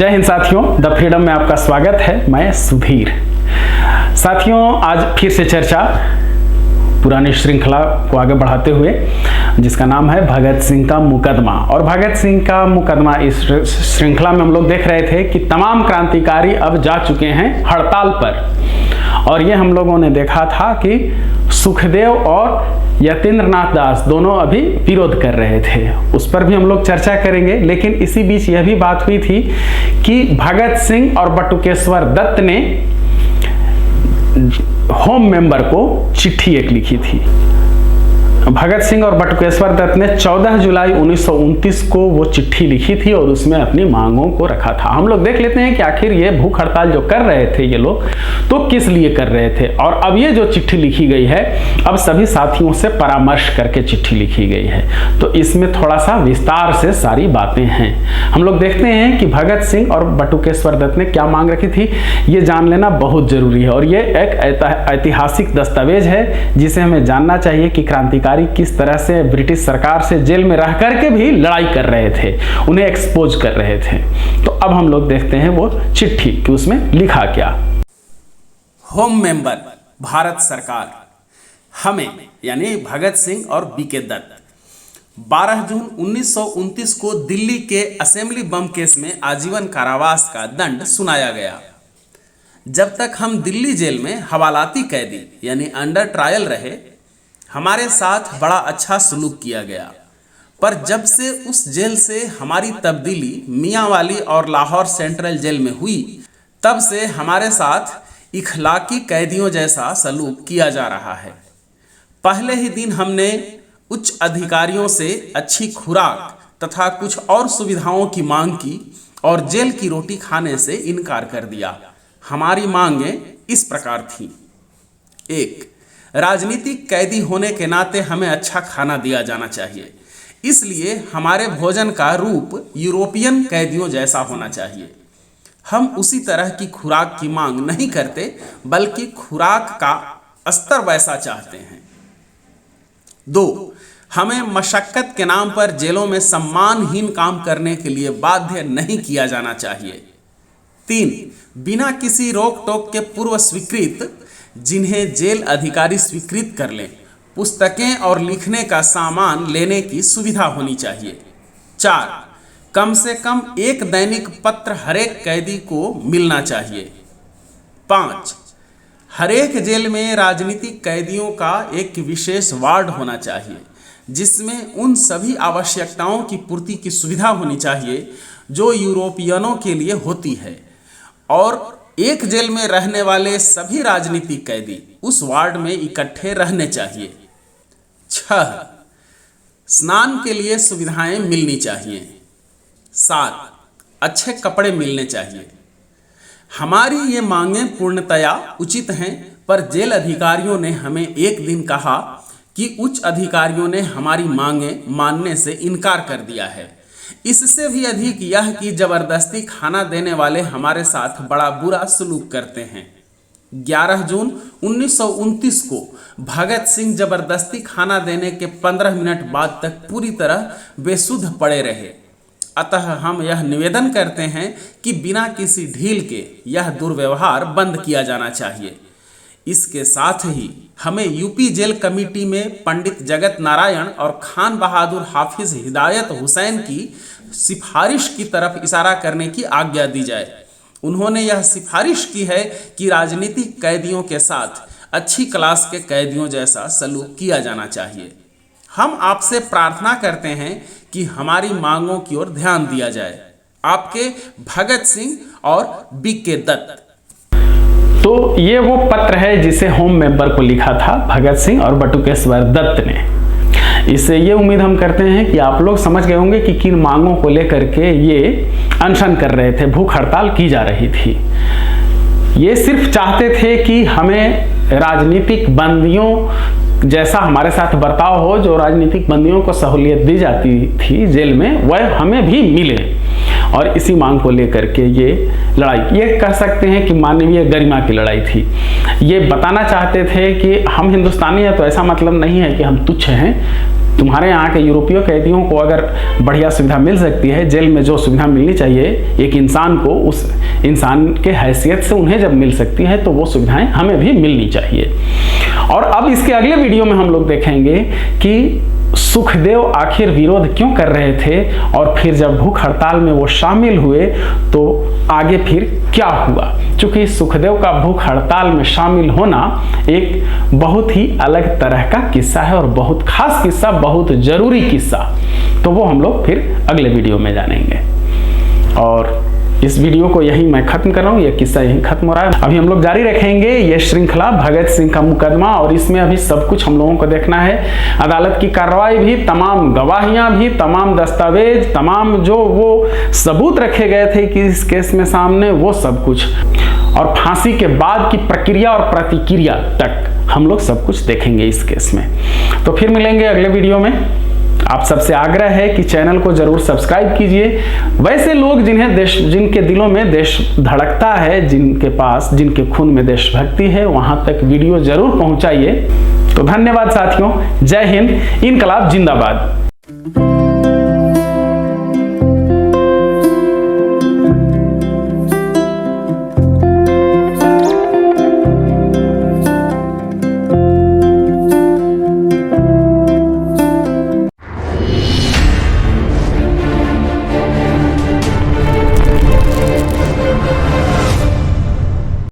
जय हिंद साथियों, the freedom में आपका स्वागत है। मैं सुधीर। साथियों, आज फिर से चर्चा पुरानी श्रृंखला को आगे बढ़ाते हुए, जिसका नाम है भगत सिंह का मुकदमा। और भगत सिंह का मुकदमा इस श्रृंखला में हम लोग देख रहे थे कि तमाम क्रांतिकारी अब जा चुके हैं हड़ताल पर। और ये हम लोगों ने देखा था कि सुखदेव और यतीन्द्र नाथ दास दोनों अभी विरोध कर रहे थे, उस पर भी हम लोग चर्चा करेंगे। लेकिन इसी बीच यह भी बात हुई थी कि भगत सिंह और बटुकेश्वर दत्त ने होम मेंबर को चिट्ठी एक लिखी थी। भगत सिंह और बटुकेश्वर दत्त ने 14 जुलाई 1929 को वो चिट्ठी लिखी थी और उसमें अपनी मांगों को रखा था। हम लोग देख लेते हैं कि आखिर ये भूख हड़ताल जो कर रहे थे ये लोग तो किस लिए कर रहे थे। और अब ये जो चिट्ठी लिखी गई है, अब सभी साथियों से परामर्श करके चिट्ठी लिखी गई है, तो इसमें थोड़ा सा विस्तार से सारी बातें हैं। हम लोग देखते हैं कि भगत सिंह और बटुकेश्वर दत्त ने क्या मांग रखी थी, ये जान लेना बहुत जरूरी है। और ये एक ऐतिहासिक दस्तावेज है जिसे हमें जानना चाहिए कि क्रांतिकारी किस तरह से ब्रिटिश सरकार से जेल में रह करके भी लड़ाई कर रहे थे, उन्हें एक्सपोज कर रहे थे। तो अब हम लोग देखते हैं वो चिट्ठी कि उसमें लिखा क्या। होम मेंबर भारत सरकार हमें यानी भगत सिंह और बीके दत्त 12 जून 1929 को दिल्ली के असेंबली बम केस में आजीवन कारावास का दंड सुनाया गया। जब तक हम दिल्ली जेल में हवालाती कैदी यानी अंडर ट्रायल रहे, हमारे साथ बड़ा अच्छा सलूक किया गया। पर जब से उस जेल से हमारी तब्दीली मियांवाली और लाहौर सेंट्रल जेल में हुई, तब से हमारे साथ इखलाकी कैदियों जैसा सलूक किया जा रहा है। पहले ही दिन हमने उच्च अधिकारियों से अच्छी खुराक तथा कुछ और सुविधाओं की मांग की और जेल की रोटी खाने से इनकार कर दिया। हमारी मांगें इस प्रकार थीं। 1. राजनीतिक कैदी होने के नाते हमें अच्छा खाना दिया जाना चाहिए, इसलिए हमारे भोजन का रूप यूरोपियन कैदियों जैसा होना चाहिए। हम उसी तरह की खुराक की मांग नहीं करते, बल्कि खुराक का स्तर वैसा चाहते हैं। 2. हमें मशक्कत के नाम पर जेलों में सम्मानहीन काम करने के लिए बाध्य नहीं किया जाना चाहिए। 3. बिना किसी रोक टोक के पूर्व स्वीकृत, जिन्हें जेल अधिकारी स्वीकृत कर लें, पुस्तकें और लिखने का सामान लेने की सुविधा होनी चाहिए। 4. कम से कम एक दैनिक पत्र हरेक कैदी को मिलना चाहिए। 5. हरेक जेल में राजनीतिक कैदियों का एक विशेष वार्ड होना चाहिए, जिसमें उन सभी आवश्यकताओं की पूर्ति की सुविधा होनी चाहिए जो यूरोपियनों के लिए होती है। और एक जेल में रहने वाले सभी राजनीतिक कैदी उस वार्ड में इकट्ठे रहने चाहिए। 6. स्नान के लिए सुविधाएं मिलनी चाहिए। 7. अच्छे कपड़े मिलने चाहिए। हमारी ये मांगें पूर्णतया उचित हैं, पर जेल अधिकारियों ने हमें एक दिन कहा कि उच्च अधिकारियों ने हमारी मांगें मानने से इनकार कर दिया है। इससे भी अधिक यह कि जबरदस्ती खाना देने वाले हमारे साथ बड़ा बुरा सलूक करते हैं। 11 जून 1929 को भगत सिंह जबरदस्ती खाना देने के 15 मिनट बाद तक पूरी तरह बेसुध पड़े रहे। अतः हम यह निवेदन करते हैं कि बिना किसी ढील के यह दुर्व्यवहार बंद किया जाना चाहिए। इसके साथ ही हमें यूपी जेल कमेटी में पंडित जगत नारायण और खान बहादुर हाफिज हिदायत हुसैन की सिफारिश की तरफ इशारा करने की आज्ञा दी जाए। उन्होंने यह सिफारिश की है कि राजनीतिक कैदियों के साथ अच्छी क्लास के कैदियों जैसा सलूक किया जाना चाहिए। हम आपसे प्रार्थना करते हैं कि हमारी मांगों की ओर ध्यान दिया जाए। आपके भगत सिंह और बीके दत्त। तो ये वो पत्र है जिसे होम मेंबर को लिखा था भगत सिंह और बटुकेश्वर दत्त ने। इससे ये उम्मीद हम करते हैं कि आप लोग समझ गए होंगे कि किन मांगों को लेकर के ये अनशन कर रहे थे, भूख हड़ताल की जा रही थी। ये सिर्फ चाहते थे कि हमें राजनीतिक बंदियों जैसा हमारे साथ बर्ताव हो, जो राजनीतिक बंदियों को सहूलियत दी जाती थी जेल में, वह हमें भी मिले। और इसी मांग को लेकर के ये लड़ाई, ये कह सकते हैं कि मानवीय गरिमा की लड़ाई थी। ये बताना चाहते थे कि हम हिंदुस्तानी हैं तो ऐसा मतलब नहीं है कि हम तुच्छ हैं, तुम्हारे यहाँ के यूरोपीय कैदियों को अगर बढ़िया सुविधा मिल सकती है, जेल में जो सुविधा मिलनी चाहिए एक इंसान को, उस इंसान के हैसियत से उन्हें जब मिल सकती है तो वो सुविधाएं हमें भी मिलनी चाहिए। और अब इसके अगले वीडियो में हम लोग देखेंगे कि सुखदेव आखिर विरोध क्यों कर रहे थे और फिर जब भूख हड़ताल में वो शामिल हुए तो आगे फिर क्या हुआ। क्योंकि सुखदेव का भूख हड़ताल में शामिल होना एक बहुत ही अलग तरह का किस्सा है और बहुत खास किस्सा, बहुत जरूरी किस्सा। तो वो हम लोग फिर अगले वीडियो में जानेंगे। और इस वीडियो को यहीं मैं खत्म कर रहा हूँ, यह किस्सा यहीं खत्म हो रहा है। अभी हम लोग जारी रखेंगे ये श्रृंखला भगत सिंह का मुकदमा, और इसमें अभी सब कुछ हम लोगों को देखना है। अदालत की कार्रवाई भी, तमाम गवाहियां भी, तमाम दस्तावेज, तमाम जो वो सबूत रखे गए थे कि इस केस में सामने, वो सब कुछ, और फांसी के बाद की प्रक्रिया और प्रतिक्रिया तक हम लोग सब कुछ देखेंगे इस केस में। तो फिर मिलेंगे अगले वीडियो में। आप सबसे आग्रह है कि चैनल को जरूर सब्सक्राइब कीजिए। वैसे लोग जिनके दिलों में देश धड़कता है, जिनके खून में देशभक्ति है, वहां तक वीडियो जरूर पहुंचाइए। तो धन्यवाद साथियों, जय हिंद, इनकलाब जिंदाबाद।